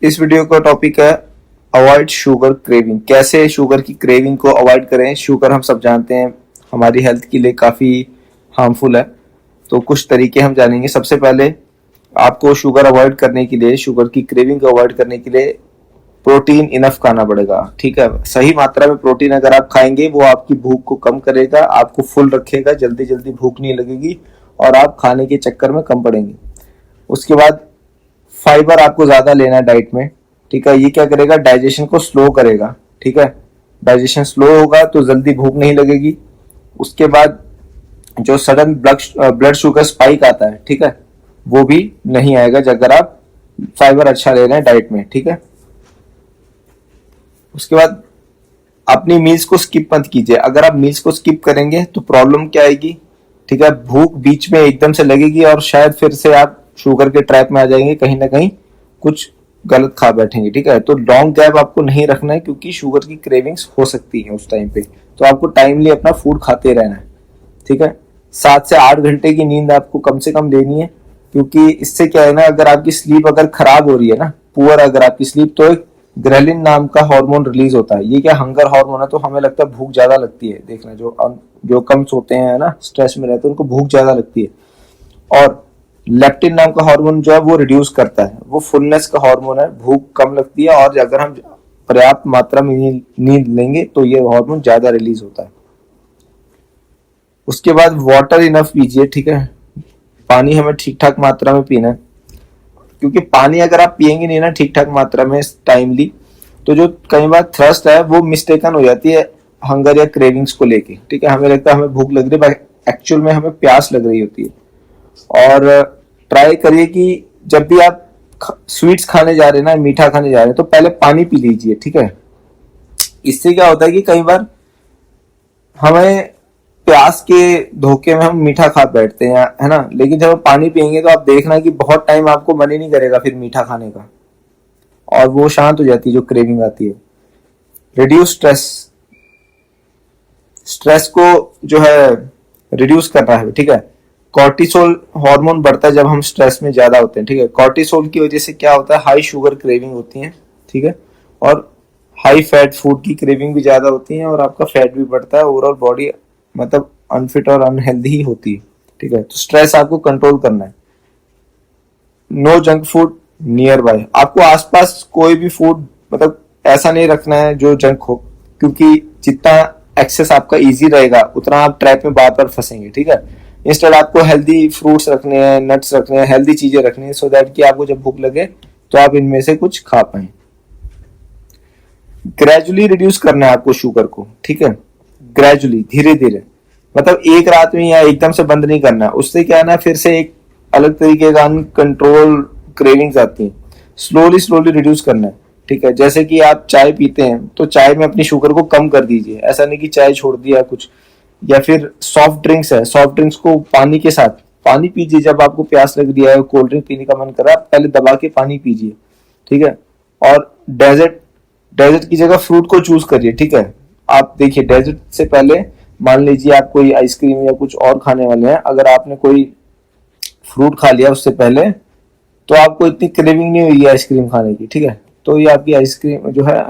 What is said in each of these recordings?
इस वीडियो का टॉपिक है अवॉइड शुगर क्रेविंग। कैसे शुगर की क्रेविंग को अवॉइड करें। शुगर हम सब जानते हैं हमारी हेल्थ के लिए काफ़ी हार्मफुल है, तो कुछ तरीके हम जानेंगे। सबसे पहले आपको शुगर अवॉइड करने के लिए, शुगर की क्रेविंग को अवॉइड करने के लिए प्रोटीन इनफ खाना पड़ेगा। ठीक है, सही मात्रा में प्रोटीन अगर आप खाएंगे वो आपकी भूख को कम करेगा, आपको फुल रखेगा, जल्दी जल्दी भूख नहीं लगेगी और आप खाने के चक्कर में कम पड़ेंगे। उसके बाद फाइबर आपको ज्यादा लेना है डाइट में। ठीक है, ये क्या करेगा, डाइजेशन को स्लो करेगा। ठीक है, डाइजेशन स्लो होगा तो जल्दी भूख नहीं लगेगी। उसके बाद जो सडन ब्लड शुगर स्पाइक आता है, ठीक है, वो भी नहीं आएगा अगर आप फाइबर अच्छा ले रहे हैं डाइट में। ठीक है, उसके बाद अपनी मील्स को स्किप मत कीजिए। अगर आप मील्स को स्किप करेंगे तो प्रॉब्लम क्या आएगी, ठीक है, भूख बीच में एकदम से लगेगी और शायद फिर से आप शुगर के ट्रैप में आ जाएंगे, कहीं ना कहीं कुछ गलत खा बैठेंगे। ठीक है, तो लॉन्ग गैप आपको नहीं रखना है क्योंकि शुगर की क्रेविंग्स हो सकती है उस टाइम पे, तो आपको टाइमली अपना फूड खाते रहना है। ठीक है, 7 से 8 घंटे की नींद आपको कम से कम लेनी है, क्योंकि इससे क्या है ना, अगर आपकी स्लीप अगर खराब हो रही है ना, पुअर अगर आपकी स्लीप, तो एक ग्रेलिन नाम का हार्मोन रिलीज होता है। ये क्या हंगर हार्मोन है, तो हमें लगता है भूख ज्यादा लगती है। देखना, जो कम सोते हैं ना, स्ट्रेस में रहते हैं, उनको भूख ज्यादा लगती है। और लेप्टिन नाम का हार्मोन जो है वो रिड्यूस करता है, वो फुलनेस का हार्मोन है, भूख कम लगती है। और अगर हम पर्याप्त मात्रा में नींद लेंगे तो ये हार्मोन ज्यादा रिलीज होता है। उसके बाद वाटर इनफ पीजिए। ठीक है, पानी हमें ठीक ठाक मात्रा में पीना है, क्योंकि पानी अगर आप पियेंगे नहीं ना ठीक ठाक मात्रा में टाइमली, तो जो कई बार थ्रस्ट है वो मिस्टेकन हो जाती है हंगर या क्रेविंग्स को लेके। ठीक है, हमें लगता है हमें भूख लग रही है, एक्चुअल में हमें प्यास लग रही होती है। और ट्राई करिए कि जब भी आप स्वीट्स खाने जा रहे हैं ना, मीठा खाने जा रहे हैं, तो पहले पानी पी लीजिए। ठीक है, इससे क्या होता है कि कई बार हमें प्यास के धोखे में हम मीठा खा बैठते हैं, है ना, लेकिन जब आप पानी पियेंगे तो आप देखना कि बहुत टाइम आपको मन ही नहीं करेगा फिर मीठा खाने का, और वो शांत हो जाती है जो क्रेविंग आती है। रिड्यूस स्ट्रेस, स्ट्रेस को जो है रिड्यूस करना है। ठीक है, कॉर्टिसोल हार्मोन बढ़ता है जब हम स्ट्रेस में ज्यादा होते हैं। ठीक है, कॉर्टिसोल की वजह से क्या होता है, हाई शुगर क्रेविंग होती है। ठीक है, और हाई फैट फूड की क्रेविंग भी ज्यादा होती है और आपका फैट भी बढ़ता है, ओवरऑल बॉडी मतलब अनफिट और अनहेल्दी ही होती है। ठीक है, तो स्ट्रेस आपको कंट्रोल करना है। No junk food nearby, आपको आसपास कोई भी फूड मतलब ऐसा नहीं रखना है जो जंक हो, क्योंकि जितना एक्सेस आपका इजी रहेगा उतना आप ट्रैप में बार बार फंसेंगे। ठीक है, इंस्टेड आपको हेल्दी फ्रूट्स रखने हैं, नट्स रखने हैं, हेल्दी चीजें रखनी है, सो दैट कि आपको जब भूख लगे तो आप इनमें से कुछ खा पाए। ग्रेजुअली रिड्यूस करना है आपको शुगर को। ठीक है, ग्रेजुअली, धीरे धीरे, मतलब एक रात में या एकदम से बंद नहीं करना। उससे क्या है ना, फिर से एक अलग तरीके का अनकंट्रोल क्रेविंग्स आती है। स्लोली स्लोली रिड्यूस करना है। ठीक है, जैसे कि आप चाय पीते हैं तो चाय में अपनी शुगर को कम कर दीजिए, ऐसा नहीं कि चाय छोड़ दिया कुछ। या फिर सॉफ्ट ड्रिंक्स है, सॉफ्ट ड्रिंक्स को पानी के साथ, पानी पीजिए जब आपको प्यास लग रही है, कोल्ड ड्रिंक पीने का मन कर रहा है, पहले दबा के पानी पीजिए। ठीक है, और डेजर्ट, डेजर्ट की जगह फ्रूट को चूज करिए। ठीक है, आप देखिए डेजर्ट से पहले मान लीजिए आप कोई आइसक्रीम या कुछ और खाने वाले हैं, अगर आपने कोई फ्रूट खा लिया उससे पहले, तो आपको इतनी क्रेविंग नहीं हुई आइसक्रीम खाने की। ठीक है, तो ये आपकी आइसक्रीम जो है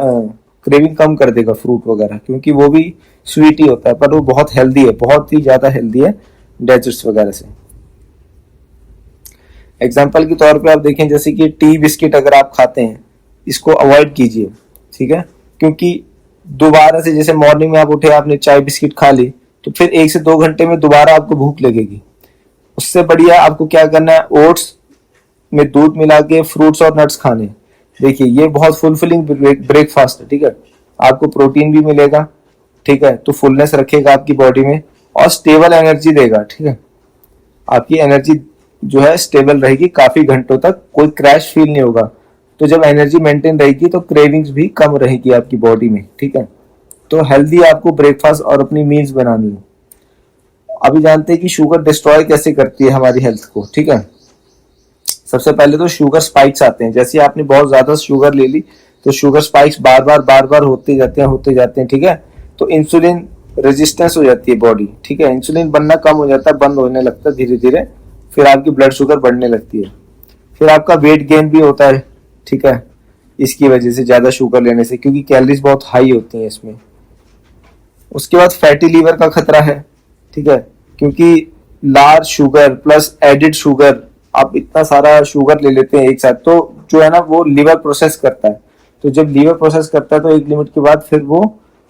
क्रेविंग कम कर देगा फ्रूट वगैरह, क्योंकि वो भी स्वीट ही होता है, पर वो बहुत हेल्दी है, बहुत ही ज्यादा हेल्दी है डेजर्ट्स वगैरह से। एग्जाम्पल के तौर पे आप देखें, जैसे कि टी बिस्किट अगर आप खाते हैं, इसको अवॉइड कीजिए। ठीक है, क्योंकि दोबारा से, जैसे मॉर्निंग में आप उठे, आपने चाय बिस्किट खा ली, तो फिर 1 से 2 घंटे में दोबारा आपको भूख लगेगी। उससे बढ़िया आपको क्या करना है, ओट्स में दूध मिला के फ्रूट्स और नट्स खाने। देखिए ये बहुत फुलफिलिंग ब्रेकफास्ट है। ठीक है, आपको प्रोटीन भी मिलेगा। ठीक है, तो फुलनेस रखेगा आपकी बॉडी में और स्टेबल एनर्जी देगा। ठीक है, आपकी एनर्जी जो है स्टेबल रहेगी काफी घंटों तक, कोई क्रैश फील नहीं होगा। तो जब एनर्जी मेंटेन रहेगी तो क्रेविंग्स भी कम रहेगी आपकी बॉडी में। ठीक है, तो हेल्दी आपको ब्रेकफास्ट और अपनी मील्स बनानी है। अभी जानते हैं कि शुगर डिस्ट्रॉय कैसे करती है हमारी हेल्थ को। ठीक है, सबसे पहले तो शुगर स्पाइक्स आते हैं, जैसे आपने बहुत ज्यादा शुगर ले ली तो शुगर स्पाइक्स बार बार होते जाते हैं, होते जाते हैं। ठीक है, तो इंसुलिन रेजिस्टेंस हो जाती है बॉडी। ठीक है, इंसुलिन बनना कम हो जाता है, बंद होने लगता है धीरे धीरे, फिर आपकी ब्लड शुगर बढ़ने लगती है, फिर आपका वेट गेन भी होता है। ठीक है, इसकी वजह से, ज्यादा शुगर लेने से, क्योंकि कैलोरीज बहुत हाई होती हैं इसमें। उसके बाद फैटी लीवर का खतरा है, ठीक है, क्योंकि large sugar plus added sugar, आप इतना सारा शुगर ले लेते हैं एक साथ, तो जो है ना वो लिवर प्रोसेस करता है। तो जब लीवर प्रोसेस करता है तो एक लिमिट के बाद फिर वो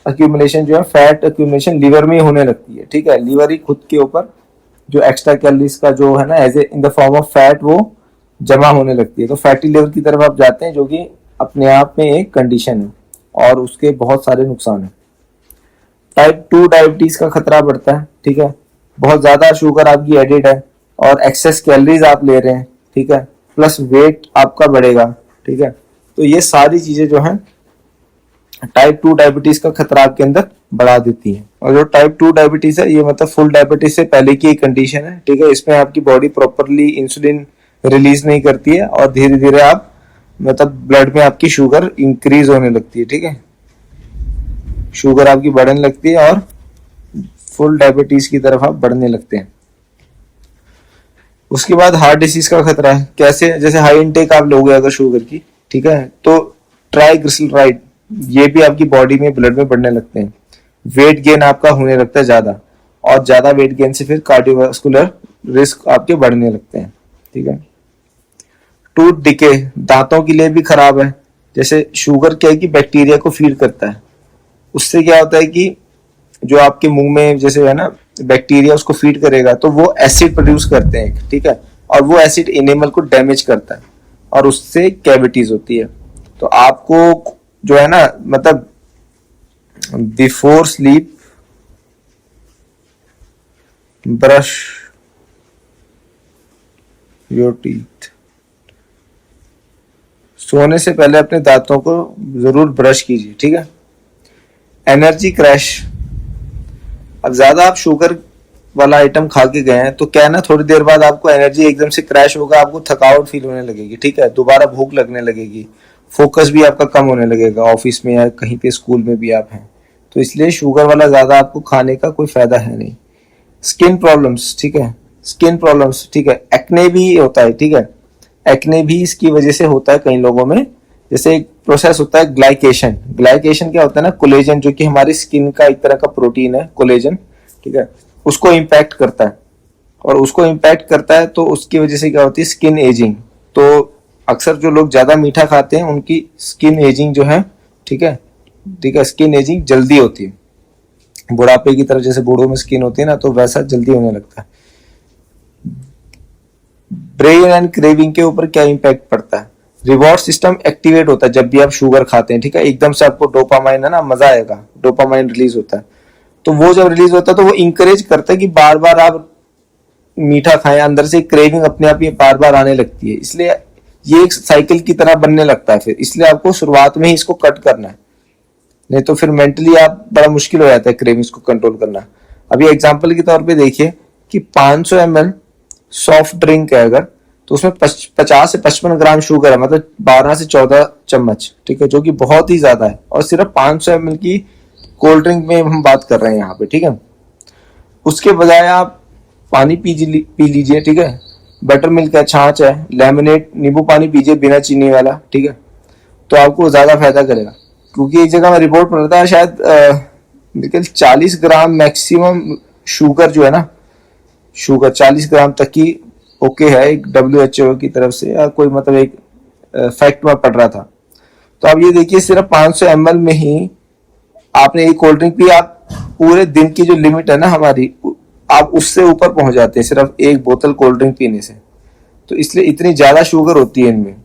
अक्यूमुलेशन जो है, फैट अक्यूमुलेशन लीवर में ही होने लगती है, ठीक है। लीवर ही खुद के ऊपर जो एक्स्ट्रा कैलोरीज का जो है ना as a in the form of fat वो जमा होने लगती है। तो फैटी लिवर की तरफ आप जाते हैं, जो कि अपने आप में एक कंडीशन है और उसके बहुत सारे नुकसान है। टाइप 2 डायबिटीज का खतरा बढ़ता है, ठीक है, बहुत ज्यादा शुगर आपकी एडिड है और एक्सेस कैलोरीज आप ले रहे हैं, ठीक है, प्लस वेट आपका बढ़ेगा, ठीक है। तो ये सारी चीजें जो है टाइप 2 डायबिटीज का खतरा आपके अंदर बढ़ा देती है। और जो टाइप 2 डायबिटीज है ये मतलब फुल डायबिटीज से पहले की एक कंडीशन है, ठीक है। इसमें आपकी बॉडी प्रॉपरली इंसुलिन रिलीज नहीं करती है और धीरे धीरे आप मतलब ब्लड में आपकी शुगर इंक्रीज होने लगती है, ठीक है, शुगर आपकी बढ़ने लगती है और फुल डायबिटीज की तरफ आप बढ़ने लगते हैं। उसके बाद हार्ट डिसीज का खतरा है। कैसे? जैसे हाई इनटेक आप लोगे अगर शुगर की, ठीक है, तो ट्राइग्लिसराइड ये भी आपकी बॉडी में ब्लड में बढ़ने लगते हैं। वेट गेन आपका होने लगता है ज्यादा, और ज्यादा वेट गेन से फिर कार्डियोवास्कुलर रिस्क आपके बढ़ने लगते हैं, ठीक है। टूथ डिके दांतों के लिए भी खराब है। जैसे शुगर क्या है कि बैक्टीरिया को फीड करता है, उससे क्या होता है कि जो आपके मुंह में जैसे है ना बैक्टीरिया उसको फीड करेगा तो वो एसिड प्रोड्यूस करते हैं, ठीक है, और वो एसिड एनिमल को डैमेज करता है और उससे कैविटीज होती है। तो आपको जो है ना मतलब before sleep brush your teeth, सोने से पहले अपने दांतों को जरूर ब्रश कीजिए, ठीक है। एनर्जी क्रैश, अब ज्यादा आप शुगर वाला आइटम खा के गए हैं तो क्या है ना थोड़ी देर बाद आपको एनर्जी एकदम से क्रैश होगा, आपको थकावट फील होने लगेगी, ठीक है, दोबारा भूख लगने लगेगी, फोकस भी आपका कम होने लगेगा ऑफिस में या कहीं पे स्कूल में भी आप हैं। तो इसलिए शुगर वाला ज्यादा आपको खाने का कोई फायदा है नहीं। स्किन प्रॉब्लम्स, ठीक है, स्किन प्रॉब्लम्स, ठीक है, एक्ने भी होता है, ठीक है, एक्ने भी इसकी वजह से होता है कई लोगों में। जैसे एक प्रोसेस होता है ग्लाइकेशन, ग्लाइकेशन क्या होता है ना, कोलेजन जो कि हमारी स्किन का एक तरह का प्रोटीन है कोलेजन, ठीक है, उसको इम्पैक्ट करता है, और उसको इम्पैक्ट करता है तो उसकी वजह से क्या होती है स्किन एजिंग। तो अक्सर जो लोग ज्यादा मीठा खाते हैं उनकी स्किन एजिंग जो है, ठीक है, ठीक है, स्किन एजिंग जल्दी होती है, बुढ़ापे की तरह जैसे बूढ़ों में स्किन होती है ना तो वैसा जल्दी होने लगता है। ब्रेन एंड क्रेविंग के ऊपर क्या इम्पैक्ट पड़ता है? रिवॉर्ड सिस्टम एक्टिवेट होता है जब भी आप शुगर खाते हैं, ठीक है, एकदम से आपको डोपामाइन है ना मजा आएगा, डोपामाइन रिलीज होता है, तो वो जब रिलीज होता है तो वो इंकरेज करता है कि बार बार आप मीठा खाएं, अंदर से क्रेविंग अपने आप ही बार बार आने लगती है, इसलिए ये एक साइकिल की तरह बनने लगता है फिर, इसलिए आपको शुरुआत में ही इसको कट करना है, नहीं तो फिर मेंटली आप बड़ा मुश्किल हो जाता है क्रेविंग्स को कंट्रोल करना। अभी एग्जांपल के तौर पे देखिए कि 500 ml सॉफ्ट ड्रिंक है अगर, तो उसमें 50 से 55 ग्राम शुगर है, मतलब 12 से 14 चम्मच, ठीक है, जो कि बहुत ही ज्यादा है, और सिर्फ 500 ml की कोल्ड ड्रिंक में हम बात कर रहे हैं यहाँ पे, ठीक है। उसके बजाय आप पानी पी लीजिए, ठीक है, बटर मिल्क है, छाछ है, लेमनेड नींबू पानी पीजिए बिना चीनी वाला, ठीक है, तो आपको ज्यादा फायदा करेगा। क्योंकि एक जगह मैं रिपोर्ट पढ़ रहा था शायद 40 ग्राम मैक्सिमम शुगर जो है ना, शुगर 40 ग्राम तक की ओके है एक WHO की तरफ से, या कोई मतलब एक फैक्ट में पढ़ रहा था। तो आप ये देखिए सिर्फ 500 ml में ही आपने एक कोल्ड ड्रिंक पी, आप पूरे दिन की जो लिमिट है ना हमारी, आप उससे ऊपर पहुंच जाते हैं सिर्फ एक बोतल कोल्ड ड्रिंक पीने से। तो इसलिए इतनी ज्यादा शुगर होती है इनमें,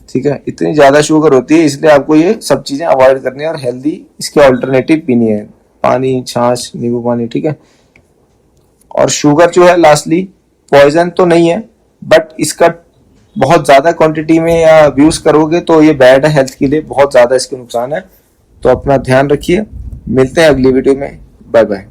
ठीक है, इतनी ज्यादा शुगर होती है, इसलिए आपको ये सब चीजें अवॉइड करनी है और हेल्दी इसके ऑल्टरनेटिव पीनी है, पानी, छाछ, नींबू पानी, ठीक है। और शुगर जो है लास्टली पॉइजन तो नहीं है, बट इसका बहुत ज्यादा क्वांटिटी में या यूज करोगे तो ये बैड है हेल्थ के लिए, बहुत ज्यादा इसके नुकसान है। तो अपना ध्यान रखिए, मिलते हैं अगली वीडियो में, बाय बाय।